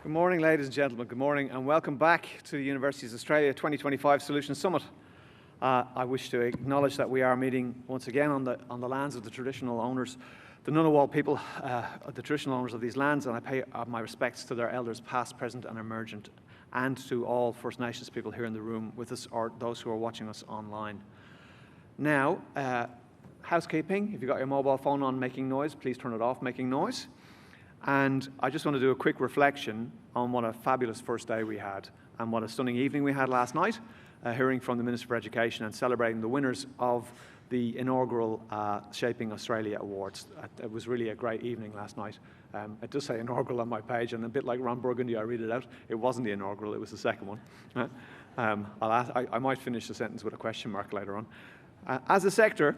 Good morning, ladies and gentlemen. Good morning and welcome back to the Universities Australia 2025 Solutions Summit. I wish to acknowledge that we are meeting once again on the lands of the traditional owners, the Ngunnawal people, the traditional owners of these lands, and I pay my respects to their elders past, present and emergent, and to all First Nations people here in the room with us or those who are watching us online. Now, housekeeping, if you've got your mobile phone on making noise, please turn it off making noise. And I just want to do a quick reflection on what a fabulous first day we had and what a stunning evening we had last night, hearing from the Minister for Education and celebrating the winners of the inaugural Shaping Australia Awards. It was really a great evening last night. It does say inaugural on my page, and a bit like Ron Burgundy, I read it out. It wasn't the inaugural, it was the second one. I might finish the sentence with a question mark later on. As a sector,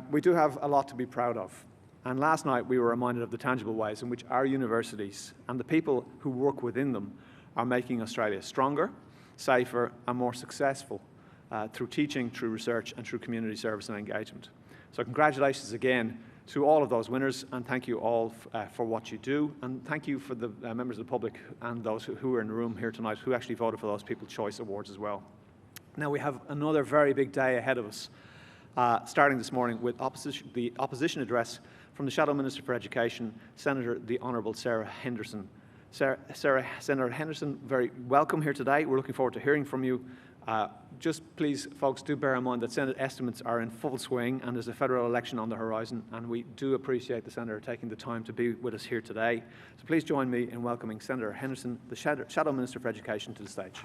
we do have a lot to be proud of. And last night we were reminded of the tangible ways in which our universities and the people who work within them are making Australia stronger, safer and more successful through teaching, through research and through community service and engagement. So congratulations again to all of those winners, and thank you all for what you do, and thank you for the members of the public and those who are in the room here tonight who actually voted for those People's Choice Awards as well. Now we have another very big day ahead of us, starting this morning with the opposition address from the Shadow Minister for Education, Senator the Honourable Sarah Henderson. Senator Henderson, very welcome here today. We're looking forward to hearing from you. Just please, folks, do bear in mind that Senate estimates are in full swing and there's a federal election on the horizon, and we do appreciate the Senator taking the time to be with us here today. So please join me in welcoming Senator Henderson, the Shadow Minister for Education, to the stage.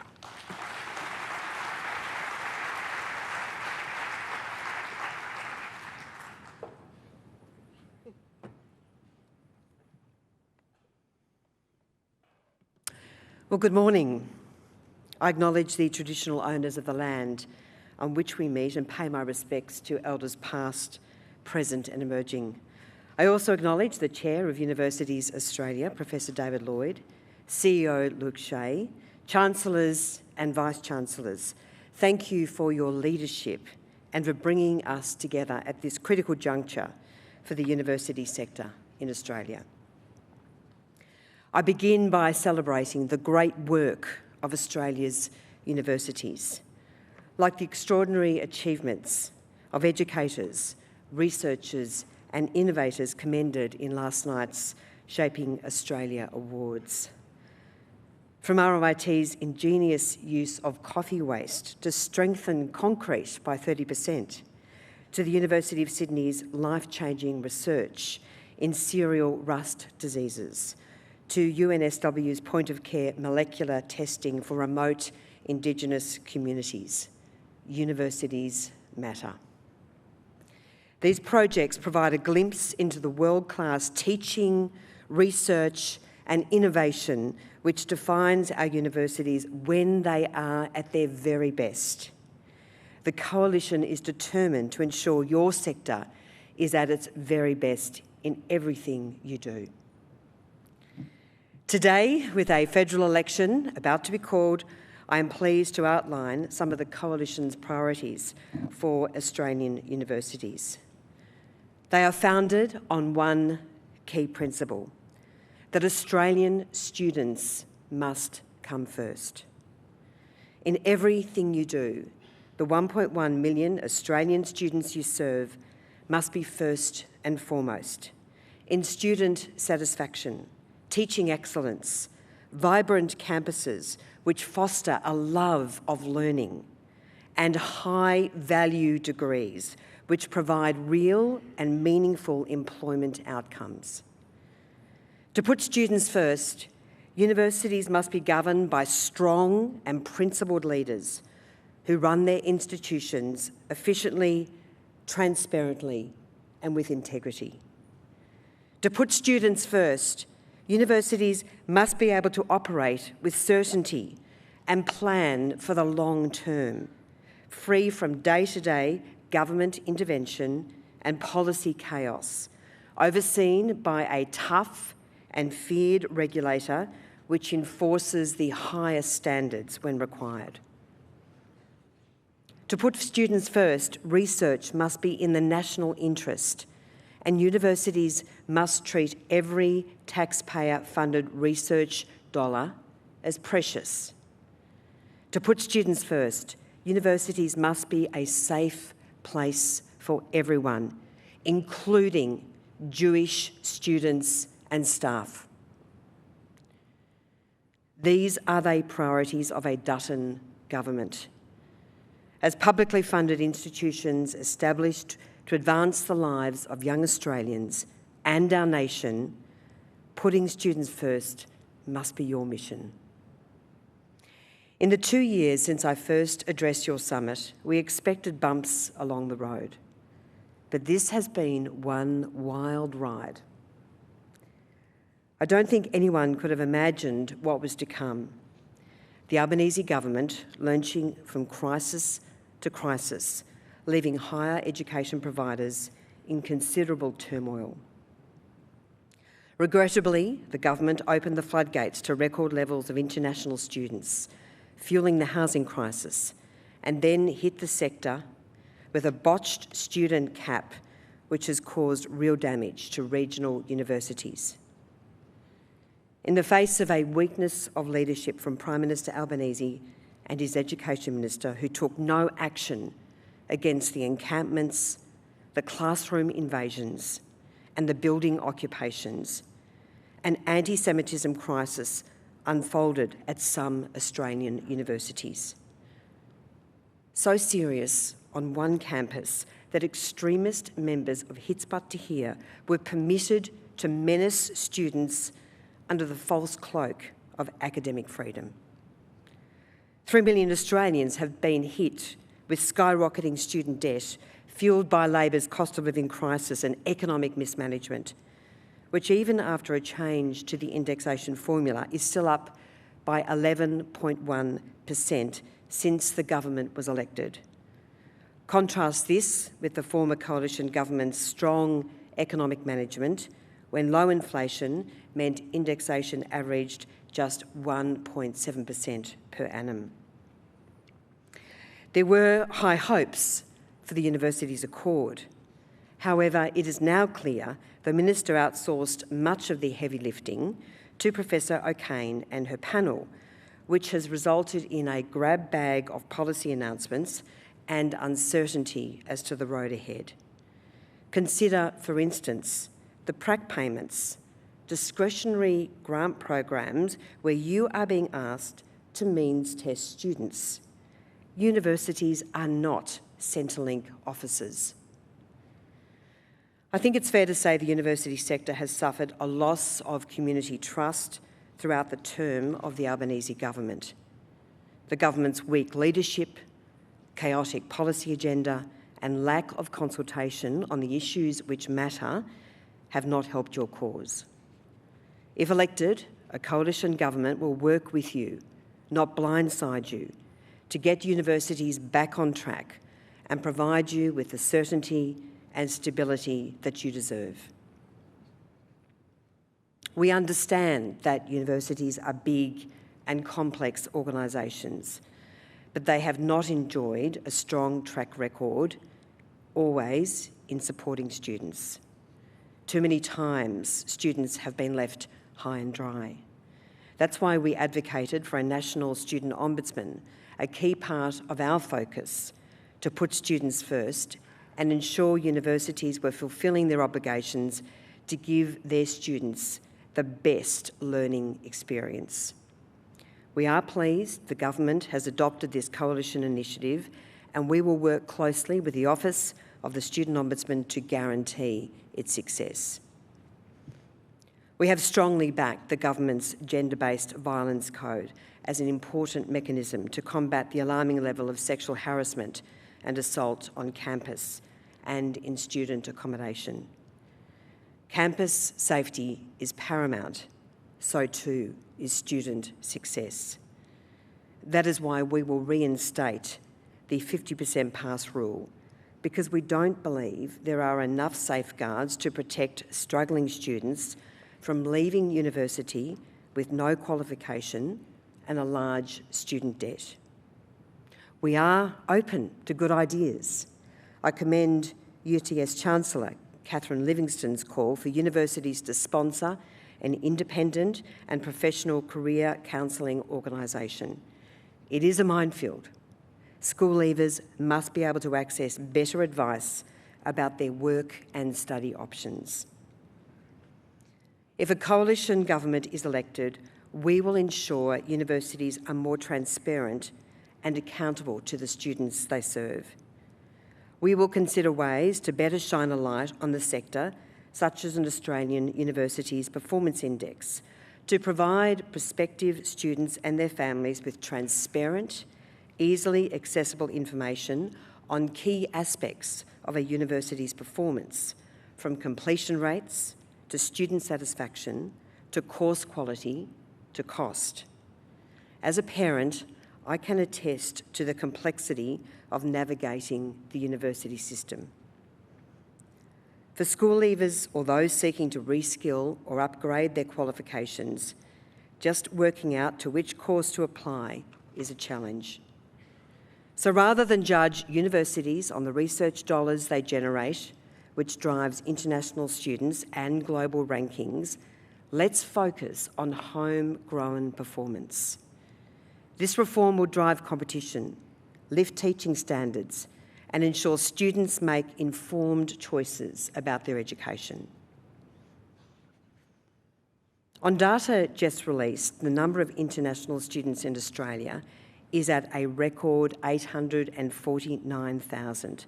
Well, good morning. I acknowledge the traditional owners of the land on which we meet and pay my respects to elders past, present and emerging. I also acknowledge the Chair of Universities Australia, Professor David Lloyd, CEO Luke Shea, Chancellors and Vice-Chancellors. Thank you for your leadership and for bringing us together at this critical juncture for the university sector in Australia. I begin by celebrating the great work of Australia's universities, like the extraordinary achievements of educators, researchers and innovators commended in last night's Shaping Australia Awards. From RMIT's ingenious use of coffee waste to strengthen concrete by 30%, to the University of Sydney's life-changing research in serial rust diseases, to UNSW's point-of-care molecular testing for remote Indigenous communities. Universities matter. These projects provide a glimpse into the world-class teaching, research and innovation which defines our universities when they are at their very best. The Coalition is determined to ensure your sector is at its very best in everything you do. Today, with a federal election about to be called, I am pleased to outline some of the Coalition's priorities for Australian universities. They are founded on one key principle, that Australian students must come first. In everything you do, the 1.1 million Australian students you serve must be first and foremost. In student satisfaction, teaching excellence, vibrant campuses which foster a love of learning, and high-value degrees which provide real and meaningful employment outcomes. To put students first, universities must be governed by strong and principled leaders who run their institutions efficiently, transparently, and with integrity. To put students first, universities must be able to operate with certainty and plan for the long term, free from day-to-day government intervention and policy chaos, overseen by a tough and feared regulator which enforces the highest standards when required. To put students first, research must be in the national interest, and universities must treat every taxpayer-funded research dollar as precious. To put students first, universities must be a safe place for everyone, including Jewish students and staff. These are the priorities of a Dutton government. As publicly funded institutions established to advance the lives of young Australians and our nation, putting students first must be your mission. In the 2 years since I first addressed your summit, we expected bumps along the road, but this has been one wild ride. I don't think anyone could have imagined what was to come. The Albanese government launching from crisis to crisis, leaving higher education providers in considerable turmoil. Regrettably, the government opened the floodgates to record levels of international students, fueling the housing crisis, and then hit the sector with a botched student cap which has caused real damage to regional universities. In the face of a weakness of leadership from Prime Minister Albanese and his Education Minister, who took no action against the encampments, the classroom invasions and the building occupations, an anti-Semitism crisis unfolded at some Australian universities. So serious on one campus that extremist members of Hitzbat Tahrir were permitted to menace students under the false cloak of academic freedom. 3 million Australians have been hit with skyrocketing student debt fuelled by Labor's cost of living crisis and economic mismanagement, which even after a change to the indexation formula is still up by 11.1% since the government was elected. Contrast this with the former coalition government's strong economic management, when low inflation meant indexation averaged just 1.7% per annum. There were high hopes for the university's accord. However, it is now clear the Minister outsourced much of the heavy lifting to Professor O'Kane and her panel, which has resulted in a grab bag of policy announcements and uncertainty as to the road ahead. Consider, for instance, the prac payments, discretionary grant programs where you are being asked to means test students. Universities are not Centrelink offices. I think it's fair to say the university sector has suffered a loss of community trust throughout the term of the Albanese government. The government's weak leadership, chaotic policy agenda, and lack of consultation on the issues which matter have not helped your cause. If elected, a coalition government will work with you, not blindside you, to get universities back on track and provide you with the certainty and stability that you deserve. We understand that universities are big and complex organisations, but they have not enjoyed a strong track record, always in supporting students. Too many times, students have been left high and dry. That's why we advocated for a national student ombudsman, a key part of our focus to put students first and ensure universities were fulfilling their obligations to give their students the best learning experience. We are pleased the government has adopted this coalition initiative, and we will work closely with the Office of the Student Ombudsman to guarantee its success. We have strongly backed the government's gender-based violence code as an important mechanism to combat the alarming level of sexual harassment and assault on campus and in student accommodation. Campus safety is paramount, so too is student success. That is why we will reinstate the 50% pass rule, because we don't believe there are enough safeguards to protect struggling students from leaving university with no qualification and a large student debt. We are open to good ideas. I commend UTS Chancellor Catherine Livingstone's call for universities to sponsor an independent and professional career counselling organisation. It is a minefield. School leavers must be able to access better advice about their work and study options. If a coalition government is elected, we will ensure universities are more transparent and accountable to the students they serve. We will consider ways to better shine a light on the sector, such as an Australian Universities Performance Index, to provide prospective students and their families with transparent, easily accessible information on key aspects of a university's performance, from completion rates to student satisfaction to course quality to cost. As a parent, I can attest to the complexity of navigating the university system. For school leavers or those seeking to reskill or upgrade their qualifications, just working out to which course to apply is a challenge. So rather than judge universities on the research dollars they generate, which drives international students and global rankings, let's focus on homegrown performance. This reform will drive competition, lift teaching standards, and ensure students make informed choices about their education. On data just released, the number of international students in Australia is at a record 849,000,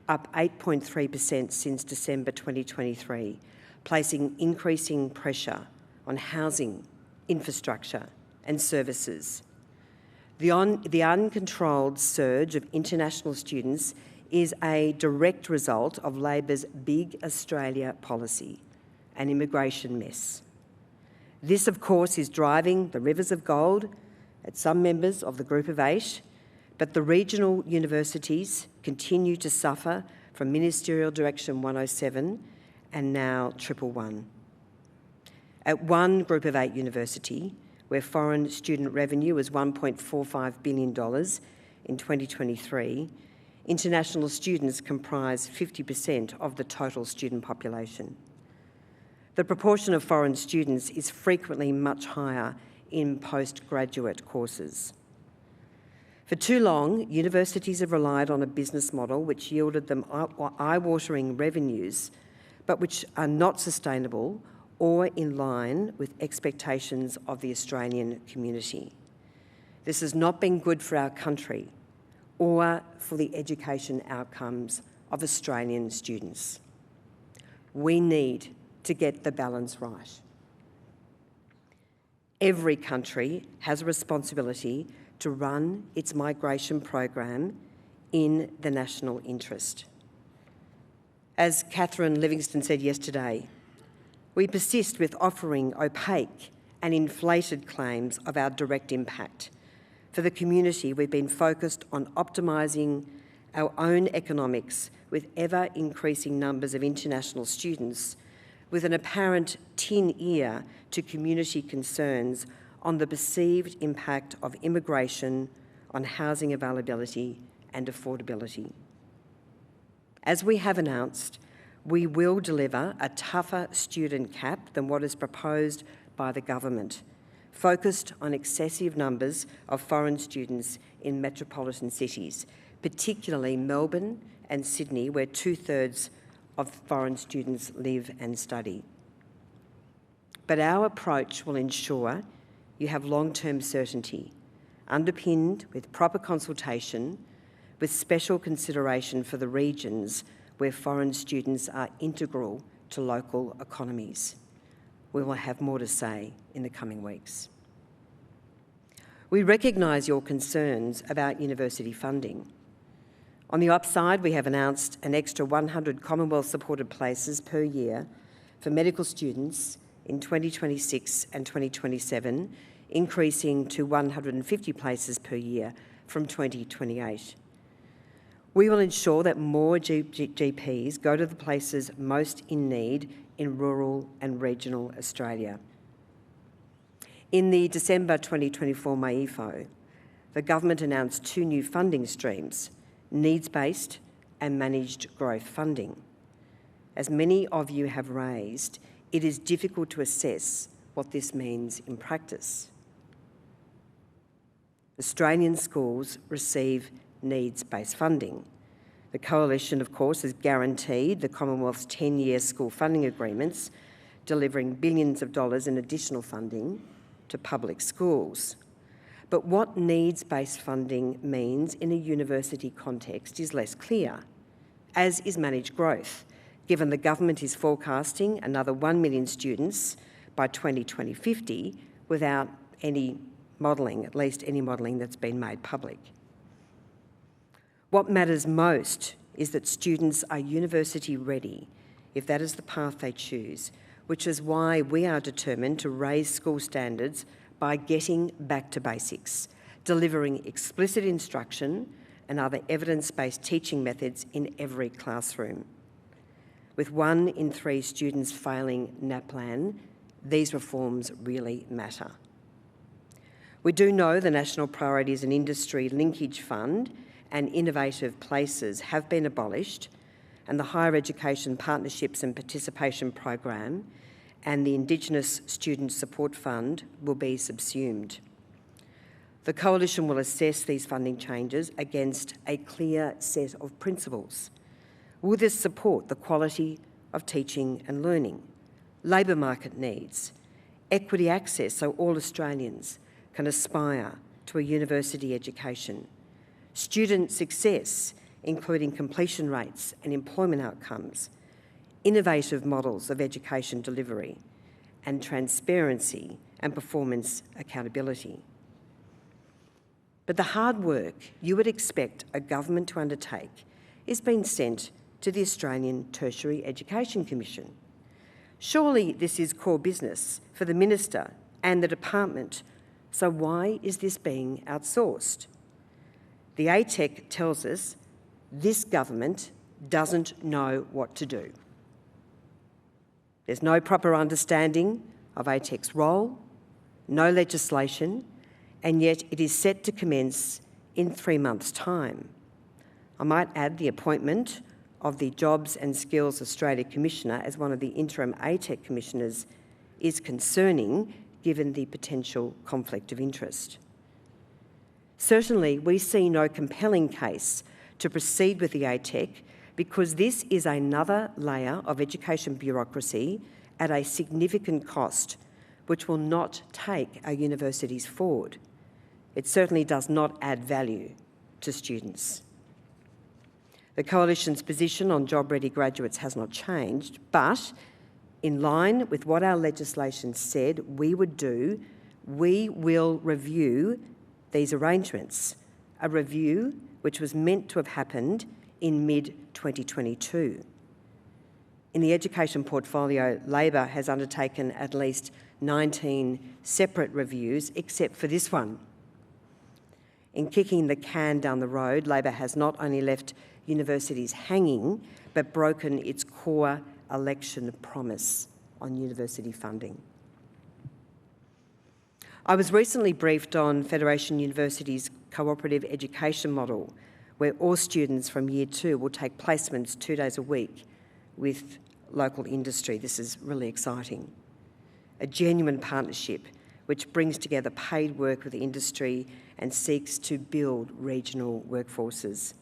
up 8.3% since December 2023, placing increasing pressure on housing, infrastructure and services. The uncontrolled surge of international students is a direct result of Labor's Big Australia policy, an immigration mess. This, of course, is driving the rivers of gold at some members of the Group of Eight, but the regional universities continue to suffer from Ministerial Direction 107 and now 111. At one Group of Eight university, where foreign student revenue was $1.45 billion in 2023, international students comprise 50% of the total student population. The proportion of foreign students is frequently much higher in postgraduate courses. For too long, universities have relied on a business model which yielded them eye-watering revenues, but which are not sustainable or in line with expectations of the Australian community. This has not been good for our country or for the education outcomes of Australian students. We need to get the balance right. Every country has a responsibility to run its migration program in the national interest. As Catherine Livingstone said yesterday, we persist with offering opaque and inflated claims of our direct impact. For the community, we've been focused on optimising our own economics with ever-increasing numbers of international students, with an apparent tin ear to community concerns on the perceived impact of immigration on housing availability and affordability. As we have announced, we will deliver a tougher student cap than what is proposed by the government, focused on excessive numbers of foreign students in metropolitan cities, particularly Melbourne and Sydney, where 2/3 of foreign students live and study. But our approach will ensure you have long-term certainty, underpinned with proper consultation, with special consideration for the regions where foreign students are integral to local economies. We will have more to say in the coming weeks. We recognise your concerns about university funding. On the upside, we have announced an extra 100 Commonwealth-supported places per year for medical students in 2026 and 2027, increasing to 150 places per year from 2028. We will ensure that more GPs go to the places most in need in rural and regional Australia. In the December 2024 MYEFO, the government announced 2 new funding streams: needs-based and managed growth funding. As many of you have raised, it is difficult to assess what this means in practice. Australian schools receive needs-based funding. The Coalition, of course, has guaranteed the Commonwealth's 10-year school funding agreements, delivering billions of dollars in additional funding to public schools. But what needs-based funding means in a university context is less clear, as is managed growth, given the government is forecasting another 1 million students by 2050 without any modelling, at least any modelling that's been made public. What matters most is that students are university ready, if that is the path they choose, which is why we are determined to raise school standards by getting back to basics, delivering explicit instruction and other evidence-based teaching methods in every classroom. With 1 in 3 students failing NAPLAN, these reforms really matter. We do know the National Priorities and Industry Linkage Fund and Innovative Places have been abolished, and the Higher Education Partnerships and Participation Program and the Indigenous Student Support Fund will be subsumed. The Coalition will assess these funding changes against a clear set of principles. Will this support the quality of teaching and learning, labour market needs, equity access so all Australians can aspire to a university education, student success, including completion rates and employment outcomes, innovative models of education delivery, and transparency and performance accountability? But the hard work you would expect a government to undertake is being sent to the Australian Tertiary Education Commission. Surely this is core business for the Minister and the Department, so why is this being outsourced? The ATEC tells us this government doesn't know what to do. There's no proper understanding of ATEC's role, no legislation, and yet it is set to commence in 3 months' time. I might add the appointment of the Jobs and Skills Australia Commissioner as one of the interim ATEC commissioners is concerning, given the potential conflict of interest. Certainly, we see no compelling case to proceed with the ATEC because this is another layer of education bureaucracy at a significant cost, which will not take our universities forward. It certainly does not add value to students. The Coalition's position on job-ready graduates has not changed, but in line with what our legislation said we would do, we will review these arrangements, a review which was meant to have happened in mid-2022. In the education portfolio, Labor has undertaken at least 19 separate reviews, except for this one. In kicking the can down the road, Labor has not only left universities hanging, but broken its core election promise on university funding. I was recently briefed on Federation University's cooperative education model, where all students from Year 2 will take placements 2 days a week with local industry. This is really exciting. A genuine partnership which brings together paid work with the industry and seeks to build regional workforces.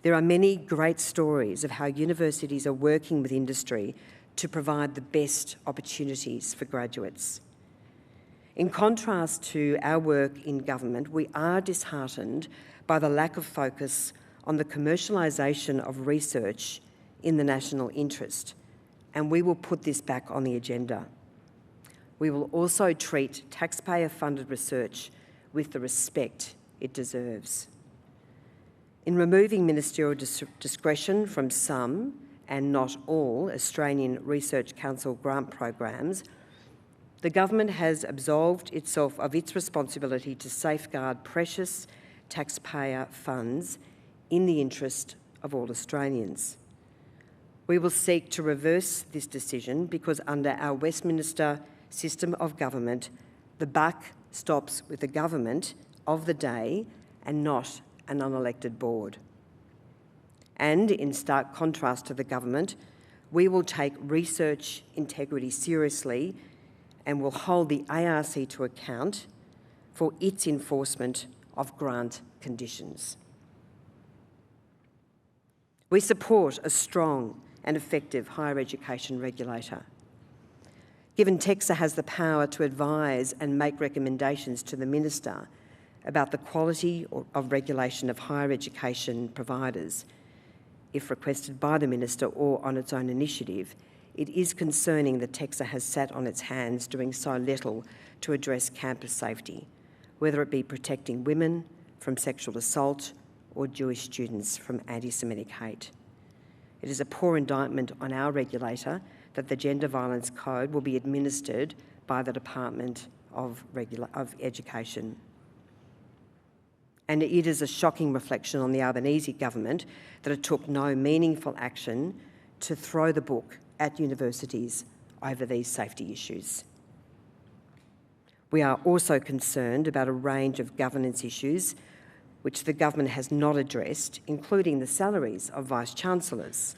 There are many great stories of how universities are working with industry to provide the best opportunities for graduates. In contrast to our work in government, we are disheartened by the lack of focus on the commercialisation of research in the national interest, and we will put this back on the agenda. We will also treat taxpayer-funded research with the respect it deserves. In removing ministerial discretion from some, and not all, Australian Research Council grant programs, the government has absolved itself of its responsibility to safeguard precious taxpayer funds in the interest of all Australians. We will seek to reverse this decision because under our Westminster system of government, the buck stops with the government of the day and not an unelected board. And in stark contrast to the government, We will take research integrity seriously and will hold the ARC to account for its enforcement of grant conditions. We support a strong and effective higher education regulator. Given TEQSA has the power to advise and make recommendations to the Minister about the quality of regulation of higher education providers, if requested by the Minister or on its own initiative, it is concerning that TEQSA has sat on its hands doing so little to address campus safety, whether it be protecting women from sexual assault or Jewish students from anti-Semitic hate. It is a poor indictment on our regulator that the Gender Violence Code will be administered by the Department of Education. And it is a shocking reflection on the Albanese government that it took no meaningful action to throw the book at universities over these safety issues. We are also concerned about a range of governance issues which the government has not addressed, including the salaries of Vice-Chancellors.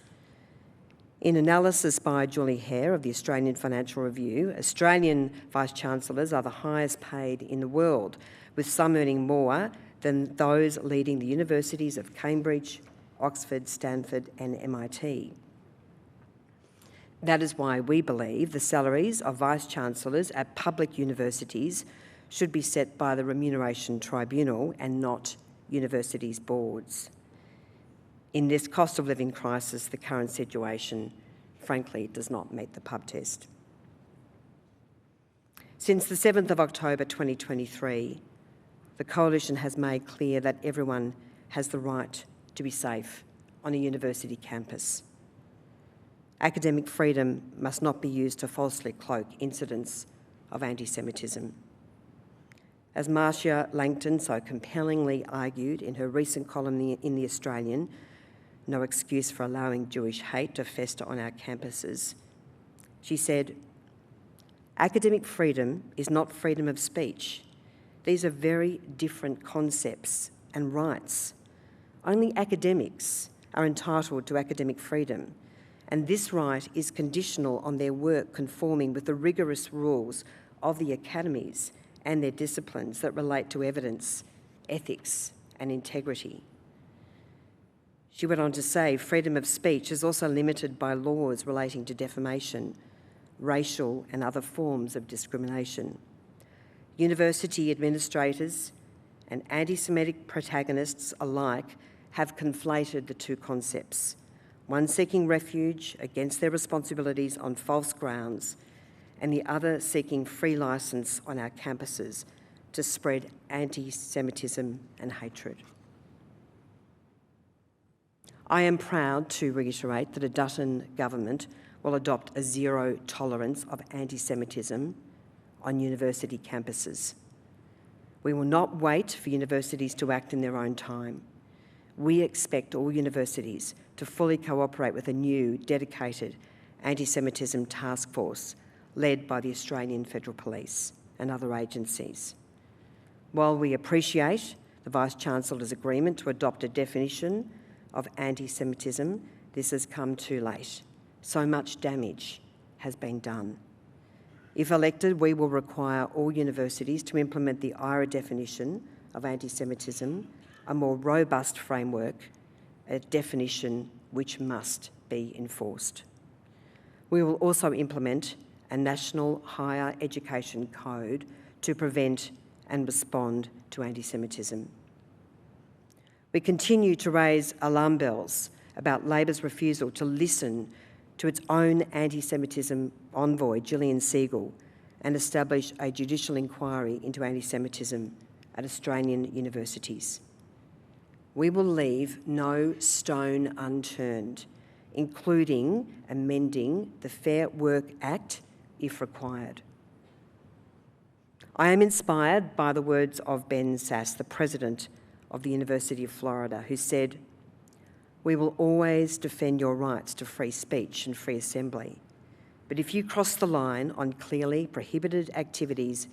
In analysis by Julie Hare of the Australian Financial Review, Australian Vice-Chancellors are the highest paid in the world, with some earning more than those leading the universities of Cambridge, Oxford, Stanford and MIT. That is why we believe the salaries of Vice-Chancellors at public universities should be set by the Remuneration Tribunal and not universities' boards. In this cost of living crisis, the current situation, frankly, does not meet the pub test. Since the 7th of October 2023, the Coalition has made clear that everyone has the right to be safe on a university campus. Academic freedom must not be used to falsely cloak incidents of anti-Semitism. As Marcia Langton so compellingly argued in her recent column in The Australian, "No excuse for allowing Jewish hate to fester on our campuses," she said, "Academic freedom is not freedom of speech. These are very different concepts and rights. Only academics are entitled to academic freedom, and this right is conditional on their work conforming with the rigorous rules of the academies and their disciplines that relate to evidence, ethics and integrity." She went on to say, freedom of speech is also limited by laws relating to defamation, racial and other forms of discrimination. University administrators and anti-Semitic protagonists alike have conflated the two concepts, one seeking refuge against their responsibilities on false grounds, and the other seeking free licence on our campuses to spread anti-Semitism and hatred. I am proud to reiterate that a Dutton government will adopt a zero tolerance of anti-Semitism on university campuses. We will not wait for universities to act in their own time. We expect all universities to fully cooperate with a new, dedicated anti-Semitism task force led by the Australian Federal Police and other agencies. While we appreciate the Vice-Chancellor's agreement to adopt a definition of anti-Semitism, this has come too late. So much damage has been done. If elected, we will require all universities to implement the IRA definition of anti-Semitism, a more robust framework, a definition which must be enforced. We will also implement a national higher education code to prevent and respond to anti-Semitism. We continue to raise alarm bells about Labor's refusal to listen to its own anti-Semitism envoy, Gillian Segal, and establish a judicial inquiry into anti-Semitism at Australian universities. We will leave no stone unturned, including amending the Fair Work Act if required. I am inspired by the words of Ben Sass, the President of the University of Florida, who said, "We will always defend your rights to free speech and free assembly. But if you cross the line on clearly prohibited activities,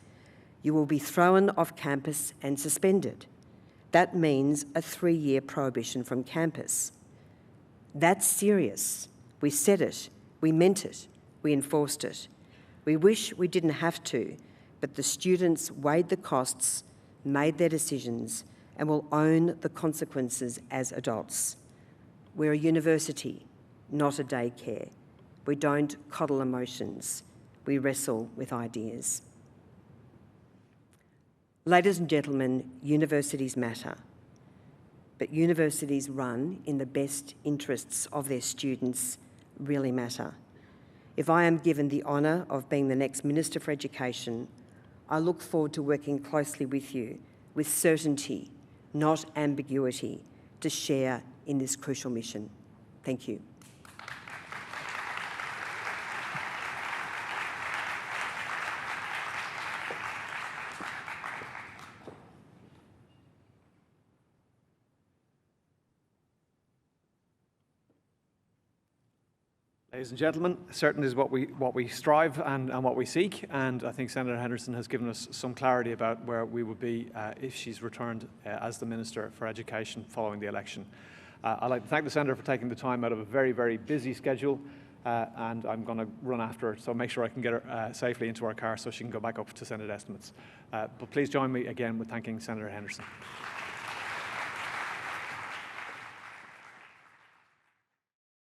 you will be thrown off campus and suspended. That means a 3-year prohibition from campus. That's serious. We said it We meant it. We enforced it. We wish we didn't have to, but the students weighed the costs, made their decisions, and will own the consequences as adults. We're a university, not a daycare. We don't coddle emotions. We wrestle with ideas. Ladies and gentlemen, universities matter, but universities run in the best interests of their students really matter. If I am given the honour of being the next Minister for Education, I look forward to working closely with you, with certainty, not ambiguity, to share in this crucial mission. Thank you. Ladies and gentlemen, certainly is what we strive and what we seek, and I think Senator Henderson has given us some clarity about where we would be if she's returned as the Minister for Education following the election. I'd like to thank the Senator for taking the time out of a very, very busy schedule, and I'm going to run after her, so make sure I can get her safely into our car so she can go back up to Senate estimates. But please join me again with thanking Senator Henderson.